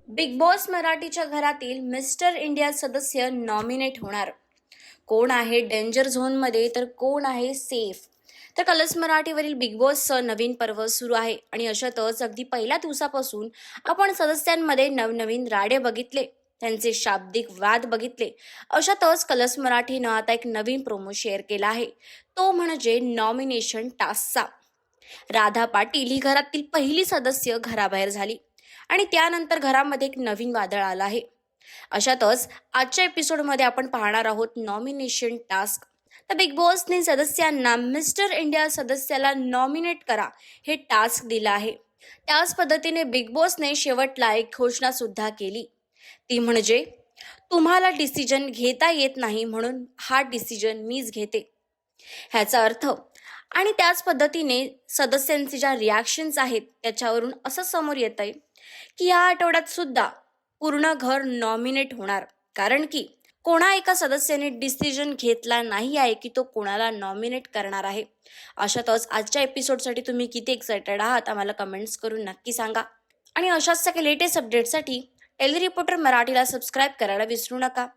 Big boss मराठीच्या घरातील mister India सदस्य नॉमिनेट होणार. कोण आहे डेंजर झोनमध्ये तर कोण आहे सेफ? तर कलर्स मराठीवरील बिग बॉसचं नवीन पर्व सुरू आहे आणि अशातच अगदी पहिल्या दिवसापासून आपण सदस्यांमध्ये नवनवीन राडे बघितले, त्यांचे शाब्दिक वाद बघितले. अशातच कलर्स मराठीनं आता एक नवीन प्रोमो शेअर केला आहे, तो म्हणजे नॉमिनेशन टास्कचा. राधा पाटील ही घरातील पहिली सदस्य घराबाहेर झाली आणि त्यानंतर घरामध्ये एक नवीन वादळ आलं आहे. अशातच आजच्या एपिसोडमध्ये आपण पाहणार आहोत नॉमिनेशन टास्क. तर बिग बॉसने सदस्यांना मिस्टर इंडिया सदस्याला नॉमिनेट करा हे टास्क दिलं आहे. त्याच पद्धतीने बिग बॉसने शेवटला एक घोषणा सुद्धा केली, ती म्हणजे तुम्हाला डिसिजन घेता येत नाही म्हणून हा डिसिजन मीच घेते. ह्याचा अर्थ आणि त्याच पद्धतीने सदस्यांचे ज्या रिॲक्शन्स आहेत त्याच्यावरून असं समोर येत आहे की या आठवड्यात सुद्धा पूर्ण घर नॉमिनेट होणार, कारण की कोणा एका सदस्याने डिसिजन घेतला नाही आहे की तो कोणाला नॉमिनेट करणार आहे. अशातच आजच्या एपिसोडसाठी तुम्ही किती एक्सायटेड आहात आम्हाला कमेंट्स करून नक्की सांगा. आणि अशाच सगळ्या लेटेस्ट अपडेटसाठी टेली रिपोर्टर मराठीला सबस्क्राईब करायला विसरू नका.